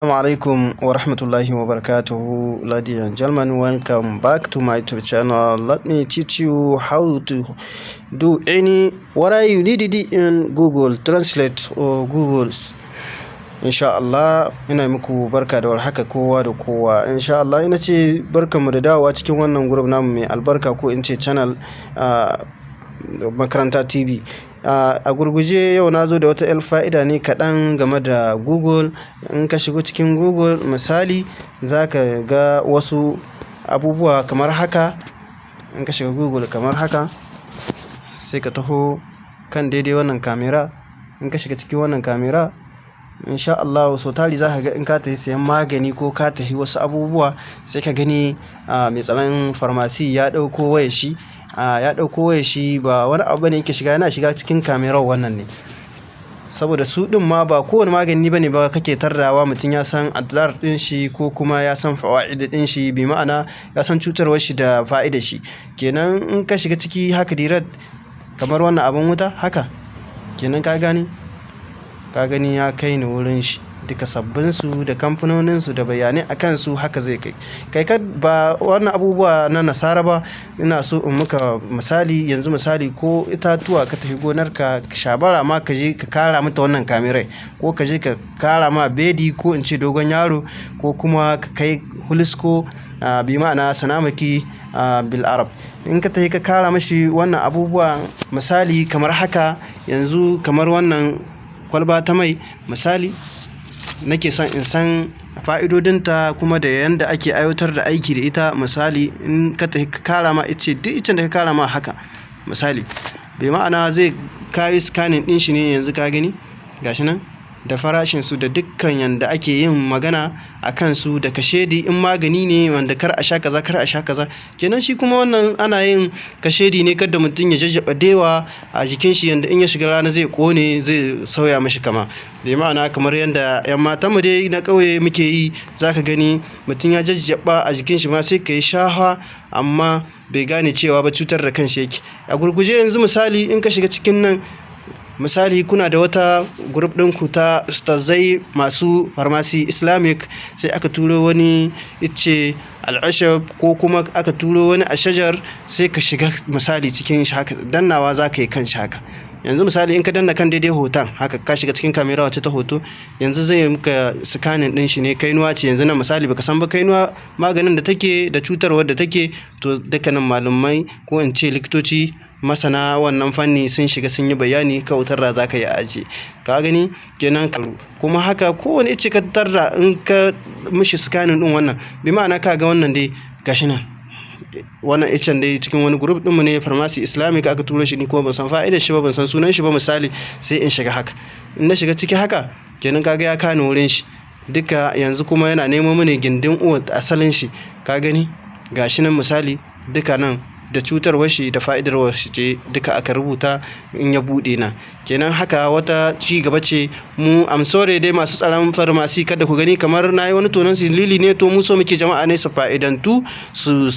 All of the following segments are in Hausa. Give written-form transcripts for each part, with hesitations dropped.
Assalamu alaikum wa rahmatullahi wa barakatuhu, ladies and gentlemen. Welcome back to my YouTube channel. Let me teach you how to do what you needed in Google Translate or Google's. Insha Allah ina muku barka da warhaka kowa da kowa. Insha Allah ina ce barkamu da dawowa cikin wannan group namu mai albarka, ko in ce channel Makaranta TV. A gurguje yau na zo da wata fa'ida ne kaɗan game da Google. In ka shigo cikin Google misali za ka ga wasu abubuwa kamar haka. In ka shiga Google kamar haka sai ka taho kan daidai wannan kamera. In ka shiga cikin wannan kamera insha Allah so tari za ka ga in ka tafi sayan magani ko ka tafi wasu abubuwa sai ka gani mai tsaron farmasi ya ɗauko wayar shi ba wani abu bane yake shiga, yana shiga cikin kamerar wannan ne, saboda su ɗin ma ba kowane magani bane ba kake tardawa mutum ya san adrar ɗin shi ko kuma ya san fawaid ɗin shi, bi ma'ana ya san cutarwar shi da fa'idar shi. Kenan in ka shiga ciki haka direct kamar wannan abin wuta haka, kenan ka gani ya kai ni wurin shi, duka sabbin su da kamfanonin su da bayanai akan su haka zai kai ba wannan abubuwa na nasara ba. Ina so in muka misali, yanzu misali ko itatuwa ka tafi gonar ka shabara ma ka je ka kara mata wannan kamerai, ko ka je ka kara ma bedi ko in ce dogon yaro, ko kuma ka kai hulisko bi ma'ana sanamaki bil arab. In ka tafi ka kara mashi wannan abubuwa misali kamar haka, yanzu kamar wannan kwalba ta mai misali nake son in san fa'idodinta kuma da yanda ake aiwatar da aiki da ita. Misali in ka tafi ka kara ma duk icen da ka kara ma haka misali, bai ma'ana zai kayi scanning din shi ne. Yanzu ka gani gashi nan da farashin su da dukkan yanda ake yin magana akan su, da kashedi in magani ne wanda kar a sha kaza kar a sha kaza. Kenan shi kuma wannan ana yin kashedi ne kada mutum ya jajjaba dewa a jikin shi, yanda in ya shiga rana zai kone, zai sauya mashi kama. Bai ma'ana kamar yanda yan matan mu dai na ƙauye muke yi, zaka gani mutum ya jajjaba a jikin shi ma sai ka yi shafa amma bai gane cewa ba cutar da kanshi yake. A gurguje yanzu misali in ka shiga cikin nan misali kuna da wata group ɗinku ta ustazai masu farmasi Islamic, sai aka turo wani ice al'ashab ko kuma aka turo wani ashajar, sai ka shiga misali cikin shi haka dannawa za ka yi kan shi haka. Yanzu misali in ka danna kan daidai hoton haka ka shiga cikin kamera wacce ta hoto, yanzu zai yi muka scanning din shi ne. Kainuwa ce yanzu nan misali baka san ba kainuwa maganin da take da cutarwar da take, to dukkanin malamai ko in ce likitoci masana wannan fanni sun shiga sun yi bayani, kautar da za ka yi a aji. Ka gani kenan kuma haka kowane ice ka tarda in ka mishi scanning din wannan, bi ma'ana ka ga wannan dai gashi nan wannan icen dai cikin wani group ɗinmu ne farmasi Islamic aka turo shi, ni kuma ban san fa'idar shi ba, ban san sunan shi ba misali. Sai in shiga haka, in na shiga ciki haka kenan kaga ya kani wurin shi duka. Yanzu kuma yana nemo mini gindin uwar asalin shi, ka gani gashi nan misali duka nan da cutarwar shi da fa'idarwar shi ce duka aka rubuta in ya buɗe nan. Kenan haka wata ci gaba ce. Mu am sorry dai masu tsaron farmasi, kada ku gani kamar nayi wani tonon silili ne, to mu so muke jama'a ne su fa'idantu su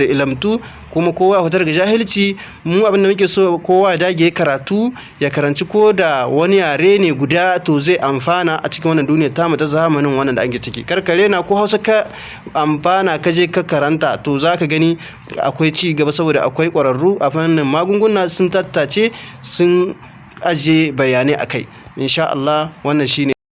ilamtu, kuma kowa ya fitar ga jahilci. Mu abin da muke so kowa ya dage karatu, ya karanci ko da wani yare ne guda, to zai amfana a cikin wannan duniyar tamu ta zamanin wannan da ake ciki. Karkare na ko Hausa ka amfana ka je ka karanta, to zaka gani akwai ci gaba, saboda akwai ƙwararru a fannin magunguna sun tattace sun ajiye bayanai akai. Insha Allah wannan shine.